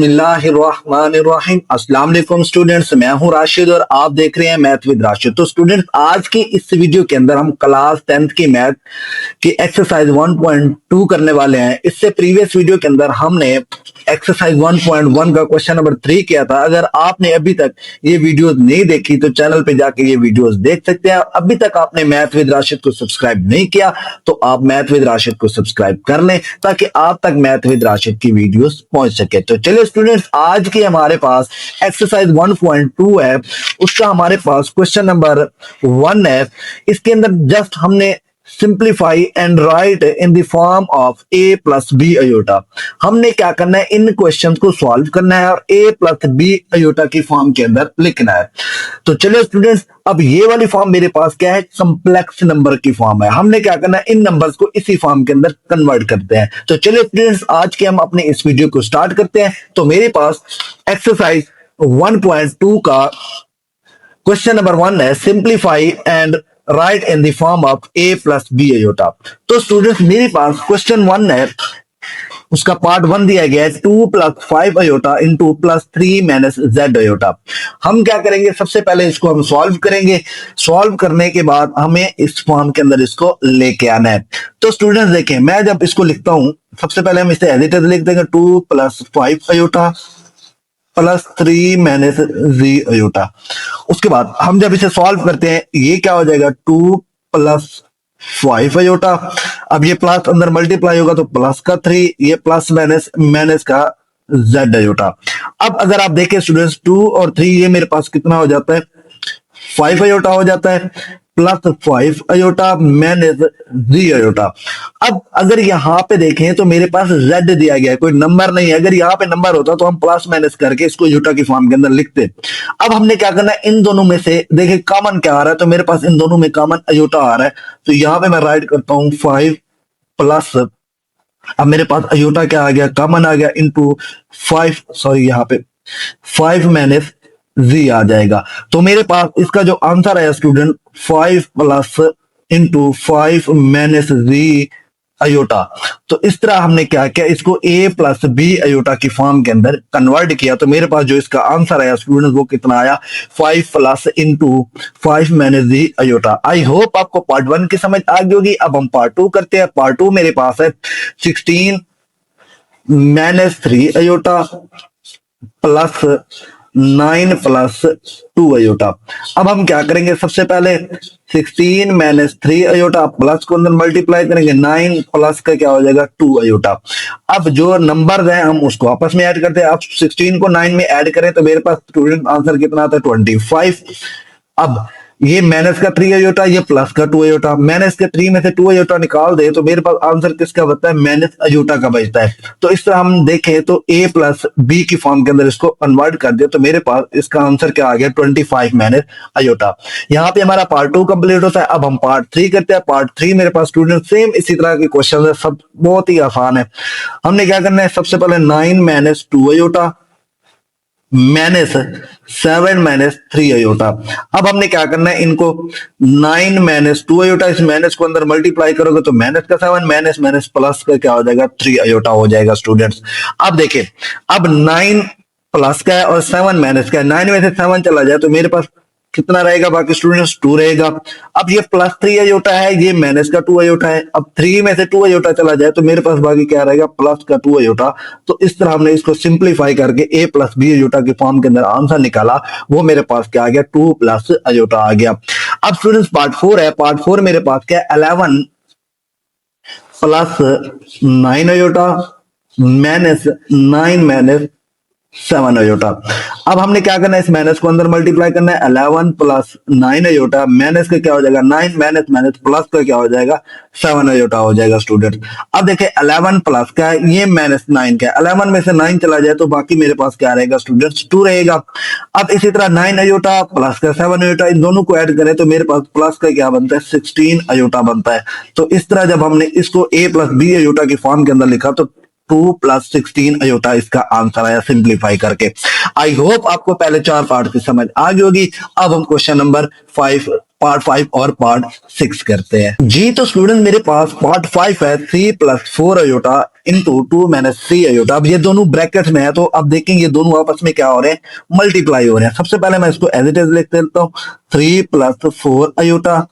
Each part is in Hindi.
बिस्मिल्लाहिर्रहमानिर्रहीम। अस्सलाम वालेकुम स्टूडेंट्स, मैं हूं राशिद और आप देख रहे हैं मैथ विद राशिद। तो स्टूडेंट्स, आज की इस वीडियो के अंदर हम क्लास 10th की मैथ की एक्सरसाइज 1.2 करने वाले हैं। इससे प्रीवियस वीडियो के अंदर हमने एक्सरसाइज 1.1 का क्वेश्चन नंबर 3 किया था। अगर आपने अभी तक ये वीडियोस नहीं देखी तो चैनल पे जाके ये वीडियोस देख सकते हैं। अभी तक आपने मैथ विद राशिद को सब्सक्राइब नहीं किया तो आप मैथ विद राशिद को सब्सक्राइब कर लें ताकि आप तक मैथ विद राशिद की वीडियोस पहुंच सके। तो चलिए स्टूडेंट्स, आज के हमारे पास एक्सरसाइज 1.2 है, उसका हमारे पास क्वेश्चन नंबर 1 है। इसके अंदर जस्ट हमने simplify and write in the form of a plus B iota. हमने क्या करना है, इन क्वेश्चंस को सॉल्व करना है और a प्लस बी अयोटा की फॉर्म के अंदर लिखना है। तो चलिए स्टूडेंट्स, अब ये वाली फॉर्म मेरे पास क्या है, कॉम्प्लेक्स नंबर की फॉर्म है। हमने क्या करना है, इन नंबर्स को इसी फॉर्म के अंदर कन्वर्ट करते हैं। तो चलिए स्टूडेंट्स, आज के हम अपने इस वीडियो को स्टार्ट करते हैं। तो मेरे पास एक्सरसाइज 1.2 का क्वेश्चन नंबर 1 है, simplify and write in the form of a plus B iota. तो स्टूडेंट्स, मेरे पास क्वेश्चन 1 है, उसका पार्ट 1 दिया गया है 2 plus 5 iota into plus 3 minus Z iota. हम क्या करेंगे, सबसे पहले इसको हम सॉल्व करेंगे। सॉल्व करने के बाद हमें इस फॉर्म के अंदर इसको लेके आना है। तो स्टूडेंट्स देखें, मैं जब इसको लिखता हूं, सबसे पहले हम इसे एज इट इज लिख देंगे 2 plus 5 aorta plus 3 minus G aorta. उसके बाद हम जब इसे सॉल्व करते हैं, ये क्या हो जाएगा, 2 प्लस 5 अयोटा। अब ये प्लस अंदर मल्टीप्लाई होगा तो प्लस का 3, ये प्लस माइनस माइनस का जेड अयोटा। अब अगर आप देखें स्टूडेंट्स, 2 और 3 ये मेरे पास कितना हो जाता है, 5 अयोटा हो जाता है, plus 5 aorta minus G aorta. अब अगर यहां पे देखें तो मेरे पास z दिया गया है, कोई नंबर नहीं है। अगर यहाँ पे नंबर होता तो हम प्लस माइनस करके इसको अयोटा की फॉर्म के अंदर लिखते। अब हमने क्या करना है, इन दोनों में से देखें कॉमन क्या आ रहा है, तो मेरे पास इन दोनों में कॉमन अयोटा आ रहा है। तो यहाँ पे मैं राइट करता हूं 5 प्लस, अब मेरे पास अयोटा क्या आ गया, कॉमन आ गया, इंटू 5, सॉरी यहाँ पे 5 माइनस जी आ जाएगा। तो मेरे पास इसका जो आंसर है student 5 plus into 5 minus G aorta. तो इस तरह हमने क्या किया, इसको a प्लस बी अयोटा की फॉर्म के अंदर कन्वर्ट किया। तो मेरे पास जो इसका आंसर आया स्टूडेंट, वो कितना आया, 5 plus into 5 minus G iota. I hope आपको पार्ट 1 की समझ आ गई होगी। अब हम पार्ट 2 करते हैं। पार्ट 2 मेरे पास है 16 minus 3 iota plus 9 plus 2 iota. अब हम क्या करेंगे, सबसे पहले 16 माइनस 3 अयोटा प्लस को अंदर मल्टीप्लाई करेंगे, 9 प्लस का क्या हो जाएगा, 2 अयोटा। अब जो नंबर्स हैं हम उसको आपस में ऐड करते हैं। अब 16 को 9 में ऐड करें तो मेरे पास स्टूडेंट आंसर कितना आता है, 25। अब ये माइनस का 3 अयोटा, ये प्लस का 2 अयोटा। माइनस के 3 में से 2 अयोटा निकाल दे तो मेरे पास आंसर किसका बचता है, माइनस अयोटा का बचता है। तो इस तरह हम देखें तो a प्लस बी की फॉर्म के अंदर इसको कन्वर्ट कर दिया तो मेरे पास इसका आंसर क्या आ गया, 25 माइनस अयोटा। यहाँ पे हमारा पार्ट 2 कंप्लीट होता है। अब हम पार्ट 3 करते हैं। पार्ट 3 मेरे पास स्टूडेंट सेम इसी तरह के क्वेश्चन है, सब बहुत ही आसान है। हमने क्या करना है, सबसे पहले 9 minus 2 iota minus 7 minus 3 iota. अब हमने क्या करना है, इनको 9 माइनस 2 अयोटा, इस माइनस को अंदर मल्टीप्लाई करोगे तो माइनस का 7 माइनस माइनस प्लस का क्या हो जाएगा, 3 अयोटा हो जाएगा स्टूडेंट्स। अब देखिए, अब 9 प्लस का है और 7 माइनस का है, 9 में से 7 चला जाए तो मेरे पास कितना रहेगा, बाकी स्टूडेंट्स 2 रहेगा। अब ये प्लस 3 अयोटा है, ये माइनस का 2 अयोटा है। अब 3 में से 2 अयोटा चला जाए तो मेरे पास बाकी क्या रहेगा, प्लस का 2 अयोटा। तो इस तरह हमने इसको सिंप्लीफाई करके a प्लस बी अयोटा की फॉर्म के अंदर आंसर निकाला, वो मेरे पास क्या आ गया, 2 प्लस अयोटा आ गया। अब स्टूडेंट्स पार्ट 4 है। पार्ट 4 मेरे पास क्या है, 11 plus 9 iota minus 9 minus 7 iota. अब हमने क्या करना है, इस माइनस को अंदर मल्टीप्लाई करना है, 11 प्लस 9 अयोटा माइनस का क्या हो जाएगा, 9 माइनस माइनस प्लस का क्या हो जाएगा, 7 अयोटा हो जाएगा स्टूडेंट। अब देखिए 11 प्लस का है, ये माइनस 9 का है, 11 में से 9 चला जाए तो बाकी मेरे पास क्या रहेगा स्टूडेंट्स, 2 रहेगा। अब इसी तरह 9 अयोटा प्लस का 7 अयोटा, इन दोनों को ऐड करें तो मेरे पास प्लस का क्या बनता है, 16 अयोटा बनता है। तो इस तरह जब हमने इसको a प्लस बी अयोटा की फॉर्म के अंदर लिखा तो 2 प्लस 16 अयोटा इसका आंसर आया सिंप्लीफाई करके। आई होप आपको पहले 4 पार्ट की समझ आ गई होगी। अब हम क्वेश्चन नंबर 5 पार्ट 5 और पार्ट 6 करते हैं। जी तो स्टूडेंट मेरे पास पार्ट 5 है 3 + 4 अयोटा इंटू 2 - 3 अयोटा। अब ये दोनों ब्रैकेट में है तो अब देखेंगे ये दोनों आपस में क्या हो रहे हैं, मल्टीप्लाई हो रहे हैं। सबसे पहले मैं इसको एज इट इज लिख देता हूँ 3 + 4 अयोटा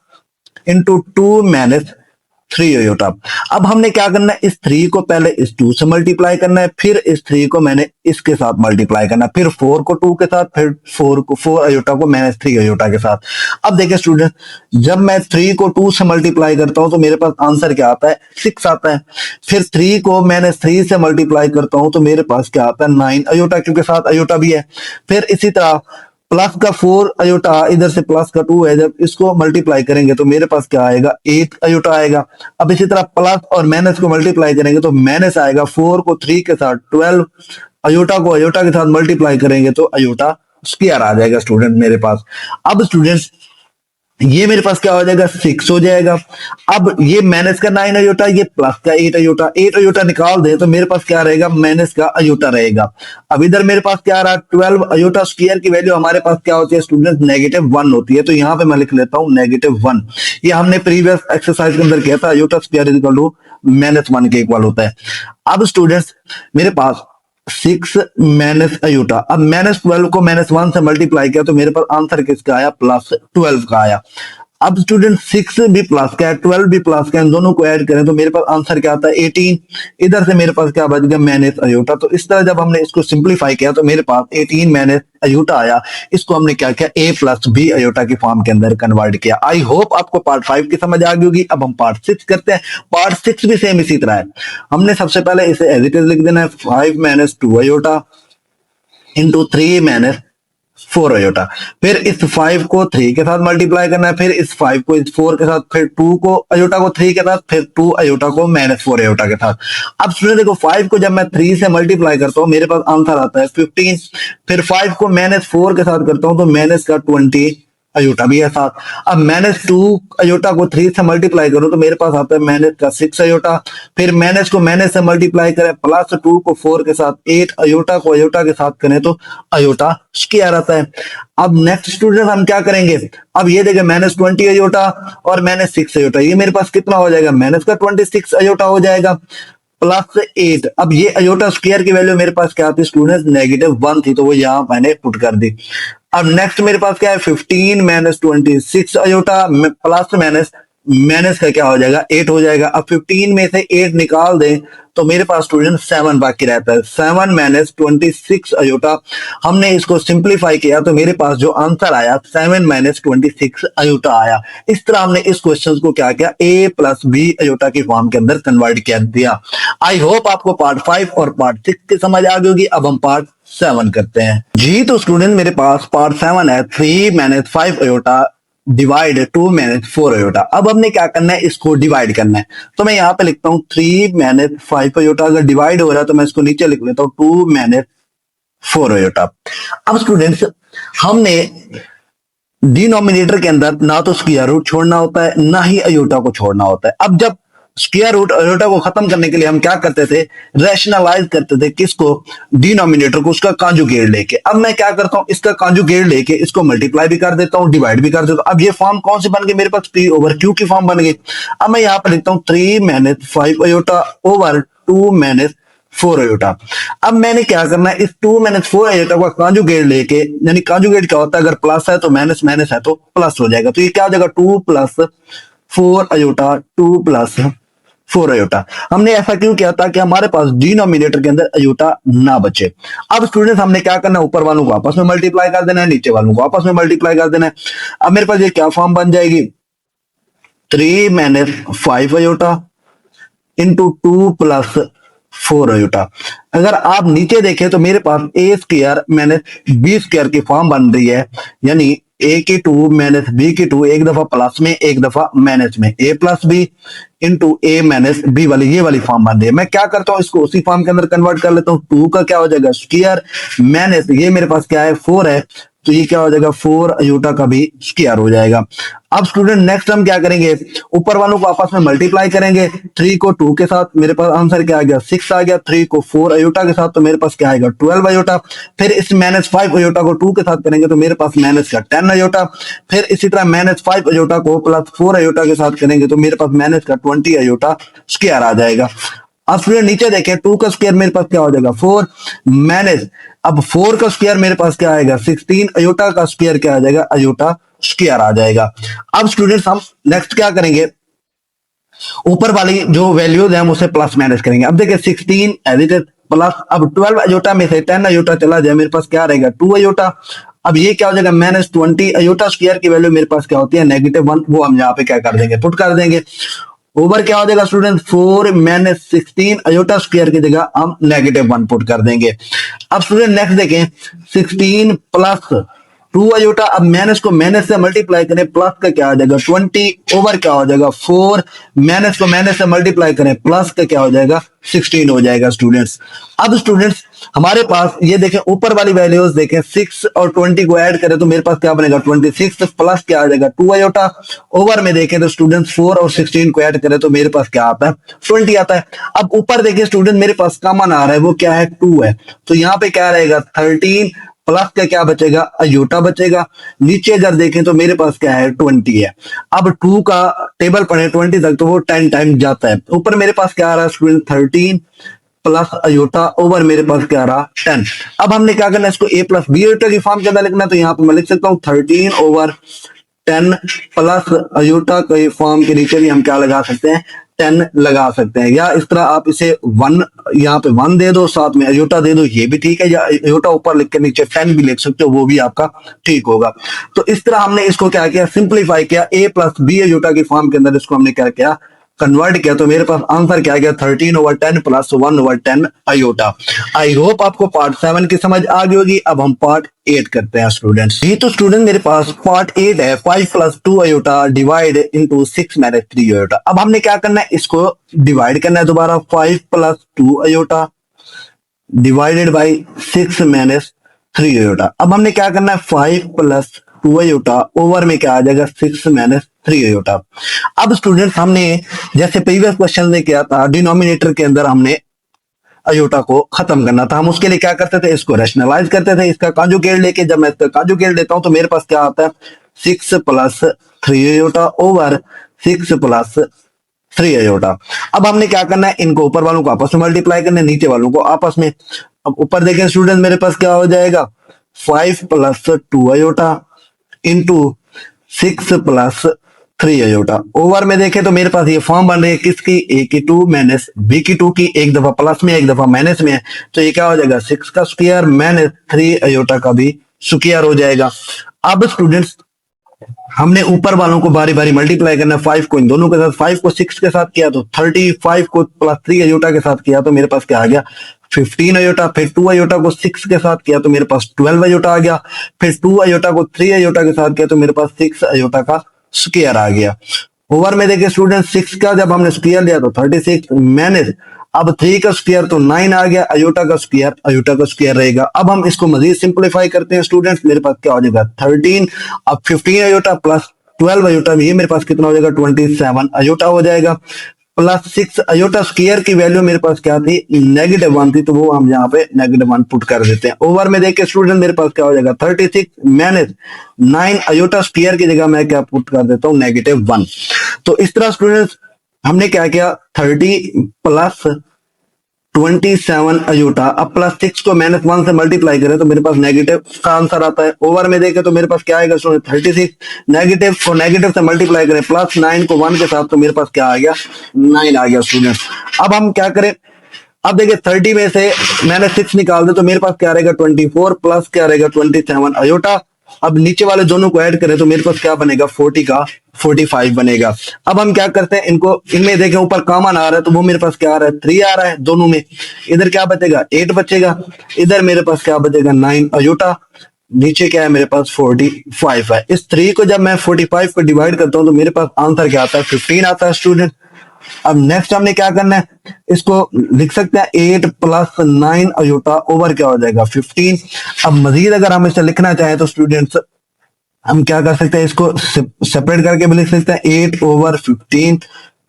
इंटू 2 - 3 अयोटा। अब हमने क्या करना है, इस 3 को पहले इस 2 से मल्टीप्लाई करना है, फिर इस 3 को मैंने इसके साथ मल्टीप्लाई करना है, फिर 4 को 2 के साथ, फिर 4 अयोटा को -3 अयोटा के साथ। अब देखिए स्टूडेंट, जब मैं 3 को 2 से मल्टीप्लाई करता हूं तो मेरे पास आंसर क्या आता है, 6 आता है। फिर 3 को -3 से मल्टीप्लाई करता हूं तो मेरे पास क्या आता है, 9 अयोटा, क्योंकि साथ अयोटा भी है। फिर इसी तरह प्लस का 4 अयोटा, इधर से प्लस का 2 है, जब इसको मल्टीप्लाई करेंगे तो मेरे पास क्या आएगा, 8 अयोटा आएगा। अब इसी तरह प्लस और माइनस को मल्टीप्लाई करेंगे तो माइनस आएगा, 4 को 3 के साथ 12, अयोटा को अयोटा के साथ मल्टीप्लाई करेंगे तो अयोटा स्क्वायर आ जाएगा स्टूडेंट मेरे पास। अब स्टूडेंट्स ये मेरे पास क्या हो जाएगा, 6 हो जाएगा। अब ये माइनस का 9 अयोटा, ये प्लस का 8 अयोटा, 8 अयोटा निकाल दे तो मेरे पास क्या रहेगा, माइनस का अयोटा रहेगा। अब इधर मेरे पास क्या आ रहा है, 12 अयोटा स्क्वायर की वैल्यू हमारे पास क्या होती है स्टूडेंट, -1 होती है। तो यहाँ पे मैं लिख लेता हूँ -1। ये हमने प्रीवियस एक्सरसाइज के अंदर किया था, अयोटा स्क्वायर इक्वल टू -1 के इक्वल होता है। अब स्टूडेंट्स मेरे पास 6 - अयोटा, अब -12 को -1 से मल्टीप्लाई किया तो मेरे पास आंसर किसका आया, +12 का आया। अब स्टूडेंट 6 भी प्लस का है, 12 भी प्लस का है, इन दोनों को ऐड करें तो मेरे पास आंसर क्या आता है, 18। इधर से मेरे पास क्या बच गया, -अयोटा। तो इस तरह जब हमने इसको सिंप्लीफाई किया तो मेरे पास 18 - अयोटा आया। इसको हमने क्या किया, a + b अयोटा की फॉर्म के अंदर कन्वर्ट किया। आई होप आपको पार्ट 5 की समझ आ गई होगी। अब हम पार्ट 6 करते हैं। पार्ट 6 भी सेम इसी तरह है। हमने सबसे पहले इसे एज इट इज लिख देना है, 5 - 2 अयोटा इंटू 3 - 4 अयोटा। फिर इस 5 को 3 के साथ मल्टीप्लाई करना है, फिर इस 5 को इस 4 के साथ, फिर 2 को अयोटा को 3 के साथ, फिर 2 अयोटा को -4 अयोटा के साथ। अब स्टूडेंट देखो 5 को जब मैं 3 से मल्टीप्लाई करता हूं मेरे पास आंसर आता है 15। फिर 5 को -4 के साथ करता हूं तो माइनस का 20 अयोटा भी है साथ। अब -2 अयोटा को 3 से मल्टीप्लाई करो तो मेरे पास आता है -6 अयोटा। फिर माइनस को माइनस से मल्टीप्लाई करें, +2 को 4 के साथ, 8 अयोटा को अयोटा के साथ करें तो अयोटा स्क्वायर आता है। अब नेक्स्ट स्टूडेंट हम क्या करेंगे, अब ये देखिए -20 अयोटा और -6 अयोटा, ये मेरे पास कितना हो जाएगा, -26 अयोटा हो जाएगा +8। अब ये अयोटा स्क्वायर की वैल्यू मेरे पास क्या थी स्टूडेंट, -1 थी, तो वो यहां मैंने पुट कर दी। अब नेक्स्ट मेरे पास क्या है, 15 - 26 अयोटा प्लस माइनस का क्या हो जाएगा, 8 हो जाएगा। अब 15 में से 8 निकाल दें तो मेरे पास स्टूडेंट 7 बाकी रहता है, 7 - 26 अयोटा। हमने इसको सिंप्लीफाई किया तो मेरे पास जो आंसर आया 7 - 26 अयोटा आया। इस तरह हमने इस क्वेश्चन को क्या किया, a + b अयोटा की फॉर्म के अंदर कन्वर्ट कर दिया। आई होप आपको पार्ट 5 और पार्ट 6 की समझ आ गई होगी। अब हम पार्ट 7 करते हैं। जी तो स्टूडेंट मेरे पास पार्ट 7 है, 3 - 5 अयोटा डिवाइड 2 - 4 अयोटा। अब हमने क्या करना है, इसको डिवाइड करना है। तो मैं यहाँ पे लिखता हूँ 3 - 5 अयोटा, अगर डिवाइड हो रहा है तो मैं इसको नीचे लिख लेता हूँ 2 - 4 अयोटा। अब स्टूडेंट्स हमने डिनोमिनेटर के अंदर ना तो स्क्वायर रूट छोड़ना होता है ना ही अयोटा को छोड़ना होता है। अब जब स्क्वायर रूट अयोटा को खत्म करने के लिए हम क्या करते थे, रैशनलाइज करते थे, किसको, डिनोमिनेटर को, उसका कॉन्जुगेट लेके। अब मैं क्या करता हूं, इसका कॉन्जुगेट लेके इसको मल्टीप्लाई भी कर देता हूं, डिवाइड भी कर देता हूं। अब ये फॉर्म कौन सी बन गई मेरे पास, P/Q की फॉर्म बन गई। अब मैं यहां पर लिखता हूं 3 - 5 अयोटा ओवर 2 - 4 अयोटा। अब मैंने क्या करना है, इस 2 - 4 अयोटा का कॉन्जुगेट लेके, यानी कॉन्जुगेट क्या होता है, अगर प्लस है तो माइनस, माइनस है तो प्लस हो जाएगा। तो ये क्या हो जाएगा, 2 + 4 अयोटा, 2 + 4 अयोटा। हमने ऐसा क्यों किया, ताकि हमारे पास डिनोमिनेटर के अंदर अयोटा ना बचे। अब स्टूडेंट्स हमने क्या करना है, ऊपर वालों को आपस में मल्टीप्लाई कर देना है, नीचे वालों को आपस में मल्टीप्लाई कर देना है। अब मेरे पास ये क्या फॉर्म बन जाएगी, 3 - 5 अयोटा इंटू 2 + 4 अयोटा। अगर आप नीचे देखें तो मेरे पास a² - b² की फॉर्म बन रही है, यानी a की 2 - b की 2, एक दफा प्लस में एक दफा माइनस में, a + b into a - b वाली ये वाली फॉर्म बन रही है। मैं क्या करता हूं, इसको उसी फॉर्म के अंदर कन्वर्ट कर लेता हूं। 2 का क्या हो जाएगा स्क्वायर, माइनस ये मेरे पास क्या है 4 है, तो ये क्या हो जाएगा 4 अयोटा का भी स्क्वायर हो जाएगा। अब स्टूडेंट नेक्स्ट हम क्या करेंगे, ऊपर वालों को आपस में मल्टीप्लाई करेंगे। 3 को 2 के साथ, मेरे पास आंसर क्या आ गया 6 आ गया। 3 को 4 अयोटा के साथ तो मेरे पास क्या आएगा 12 अयोटा। फिर इस -5 अयोटा को 2 के साथ करेंगे तो मेरे पास माइनस का 10 अयोटा। फिर इसी तरह -5 अयोटा को +4 अयोटा के साथ करेंगे तो मेरे पास माइनस का 20 अयोटा स्क्वायर आ जाएगा। अब स्टूडेंट नीचे देखें, 2 का स्क्वायर मेरे पास क्या हो जाएगा 4 माइनस, अब 4 का स्क्वायर मेरे पास क्या आएगा 16, अयोटा का स्क्वायर क्या आ जाएगा अयोटा स्क्वायर आ जाएगा। अब स्टूडेंट्स हम नेक्स्ट क्या करेंगे, ऊपर वाली जो वैल्यूज है हम उसे प्लस माइनस करेंगे। अब देखिए 16 एज इट इज प्लस, अब 12 अयोटा में से 10 अयोटा चला जाए मेरे पास क्या रहेगा 2 अयोटा। अब ये क्या हो जाएगा -20 अयोटा स्क्वायर की वैल्यू मेरे पास क्या होती है -1, वो हम यहाँ पे क्या कर देंगे पुट कर देंगे। ओवर क्या हो जाएगा स्टूडेंट 4 - 16 अयोटा स्क्वायर की जगह हम -1 पुट कर देंगे। अब स्टूडेंट नेक्स्ट देखें 16 + 2 अयोटा, अब माइनस को माइनस से मल्टीप्लाई करें प्लस का क्या हो जाएगा 20 ओवर क्या हो जाएगा 4, माइनस को माइनस से मल्टीप्लाई करें प्लस का क्या हो जाएगा 16 हो जाएगा स्टूडेंट्स। अब स्टूडेंट्स हमारे पास ये देखें ऊपर वाली वैल्यूज देखें 6 और 20 को ऐड करें तो मेरे पास क्या बनेगा 26 प्लस क्या आ जाएगा 2 अयोटा। ओवर में देखें तो स्टूडेंट्स 4 और 16 को ऐड करें तो मेरे पास क्या आता है 20 आता है। अब ऊपर देखिए स्टूडेंट मेरे पास कॉमन आ रहा है वो क्या है 2 है, तो यहाँ पे क्या रहेगा 13 प्लस का क्या बचेगा अयोटा बचेगा। नीचे अगर देखें तो मेरे पास क्या है 20 है। अब 2 का टेबल पढ़े 20 तक तो वो 10 टाइम जाता है। ऊपर मेरे पास क्या आ रहा है स्टूडेंट 13 प्लस अयोटा ओवर मेरे पास क्या आ रहा 10। अब हमने क्या करना है इसको a + b अयोटा की फॉर्म के अंदर लिखना है, तो यहाँ पे मैं लिख सकता हूँ 13/10 प्लस अयोटा के फॉर्म के नीचे भी हम क्या लगा सकते हैं 10 लगा सकते हैं, या इस तरह आप इसे 1 यहाँ पे 1 दे दो साथ में अयोटा दे दो ये भी ठीक है, या अयोटा ऊपर लिख के नीचे 10 भी लिख सकते हो वो भी आपका ठीक होगा। तो इस तरह हमने इसको क्या किया सिंप्लीफाई किया, a + b अयोटा की फॉर्म के अंदर इसको हमने क्या किया कन्वर्ट किया, तो मेरे पास आंसर क्या गया 13/10 + 1/10 अयोटा। आई होप आपको पार्ट 7 की समझ आ गई होगी। अब हम पार्ट 8 करते हैं स्टूडेंट्स। ये तो स्टूडेंट मेरे पास पार्ट 8 है, 5 + 2 अयोटा डिवाइड इनटू 6 - 3 अयोटा। अब हमने क्या करना है इसको डिवाइड करना है दोबारा, 5 + 2 अयोटा डिवाइडेड बाई 6 - 3 अयोटा। अब हमने क्या करना है 5 + 2 अयोटा ओवर में क्या आ जाएगा 6 - 3 अयोटा। अब स्टूडेंट्स हमने जैसे प्रीवियस क्वेश्चन में किया था डिनोमिनेटर के अंदर हमने अयोटा को खत्म करना था, हम उसके लिए क्या करते थे इसको रैशनलाइज करते थे, इसका कांजुगेट लेके जब मैं इसका कांजुगेट लेता हूं तो मेरे पास क्या आता है 6 + 3 अयोटा ओवर 6 + 3 अयोटा। अब हमने क्या करना है इनको ऊपर वालों को आपस में मल्टीप्लाई करना है, नीचे वालों को आपस में। अब ऊपर देखें स्टूडेंट मेरे पास क्या हो जाएगा 5 + 2 अयोटा इंटू 6 + 3 अयोटा। ओवर में देखें तो मेरे पास ये फॉर्म बन रही है किसकी a की 2 माइनस b की 2 की, एक दफा प्लस में एक दफा माइनस में है, तो ये क्या हो जाएगा 6 का स्क्वायर माइनस 3 अयोटा का भी स्क्वायर हो जाएगा। अब स्टूडेंट्स हमने ऊपर वालों को बारी बारी मल्टीप्लाई करना है, 5 को इन दोनों के साथ, 5 को 6 के साथ किया तो 30, 5 को +3 अयोटा के साथ किया तो मेरे पास क्या आ गया 15 अयोटा। फिर 2 अयोटा को 6 के साथ किया तो मेरे पास 12 अयोटा आ गया। फिर 2 अयोटा को 3 अयोटा के साथ किया तो मेरे पास 6 अयोटा का स्क्वायर आ गया। ओवर में देखिए स्टूडेंट 6 का जब हमने स्क्वायर लिया तो 36 माइनस, अब 3 का स्क्वायर तो 9 आ गया, अयोटा का स्क्वायर रहेगा। अब हम इसको मजीद सिंप्लीफाई करते हैं स्टूडेंट्स, मेरे पास क्या हो जाएगा 13, अब 15 अयोटा प्लस 12 अयोटा में ये मेरे पास कितना हो जाएगा 27 अयोटा हो जाएगा, प्लस 6 अयोटा स्क्वायर की वैल्यू मेरे पास क्या थी -1 थी, तो वो हम यहाँ पे -1 पुट कर देते हैं। ओवर में देखिए स्टूडेंट मेरे पास क्या हो जाएगा 36 माइनस 9 अयोटा स्क्वायर की जगह मैं क्या पुट कर देता हूँ -1। तो इस तरह स्टूडेंट्स हमने क्या किया 30 + 27 अयोटा, अब +6 को -1 से मल्टीप्लाई करें तो मेरे पास नेगेटिव का आंसर आता है। ओवर में देखें तो मेरे पास क्या आएगा स्टूडेंट 36, नेगेटिव को नेगेटिव से मल्टीप्लाई करें +9 को 1 के साथ तो मेरे पास क्या आ गया 9 आ गया स्टूडेंट्स। अब हम क्या करें, अब देखिए 30 में से मैंने 6 निकाल दे तो मेरे पास क्या रहेगा 24 प्लस क्या रहेगा 27 अयोटा। अब नीचे वाले दोनों को ऐड करें तो मेरे पास क्या बनेगा 40 का 45 बनेगा। अब हम क्या करते हैं इनको, इनमें देखें ऊपर कॉमन आ रहा है तो वो मेरे पास क्या आ रहा है 3 आ रहा है दोनों में, इधर क्या बचेगा 8 बचेगा, इधर मेरे पास क्या बचेगा 9 अयोटा, नीचे क्या है मेरे पास 45 है। इस 3 को जब मैं 45 को डिवाइड करता हूं तो मेरे पास आंसर क्या आता है 15 आता है स्टूडेंट। अब नेक्स्ट हमने क्या करना है, इसको लिख सकते हैं 8 + 9 अयोटा ओवर क्या हो जाएगा 15। अब मजीद अगर हम इसे लिखना चाहें तो स्टूडेंट्स हम क्या कर सकते हैं, इसको सेपरेट करके भी लिख सकते हैं 8/15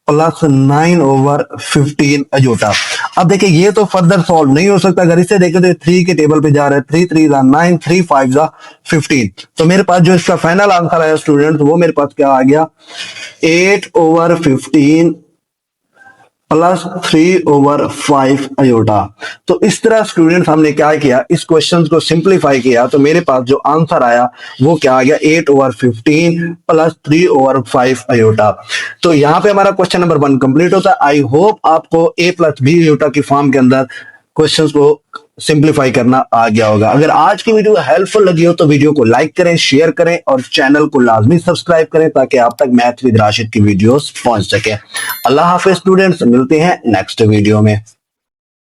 + 9/15 अयोटा। अब देखिए ये तो फर्दर सॉल्व नहीं हो सकता, अगर इसे देखें तो 3 के टेबल पे जा रहा है, 3 3 9, 3 5 15। तो मेरे पास जो इसका फाइनल आंसर आया स्टूडेंट, वो मेरे पास क्या आ गया 8/15 + 3/5 अयोटा। तो इस तरह स्टूडेंट्स हमने क्या किया, इस क्वेश्चन को सिंप्लीफाई किया, तो मेरे पास जो आंसर आया वो क्या आ गया 8/15 + 3/5 अयोटा। तो यहाँ पे हमारा क्वेश्चन नंबर 1 कंप्लीट होता है। आई होप आपको a + b अयोटा की फॉर्म के अंदर क्वेश्चंस को सिंप्लीफाई करना आ गया होगा। अगर आज की वीडियो हेल्पफुल लगी हो तो वीडियो को लाइक करें, शेयर करें और चैनल को लाजमी सब्सक्राइब करें ताकि आप तक मैथ विद राशिद की वीडियोस पहुंच सके। अल्लाह हाफिज स्टूडेंट्स, मिलते हैं नेक्स्ट वीडियो में।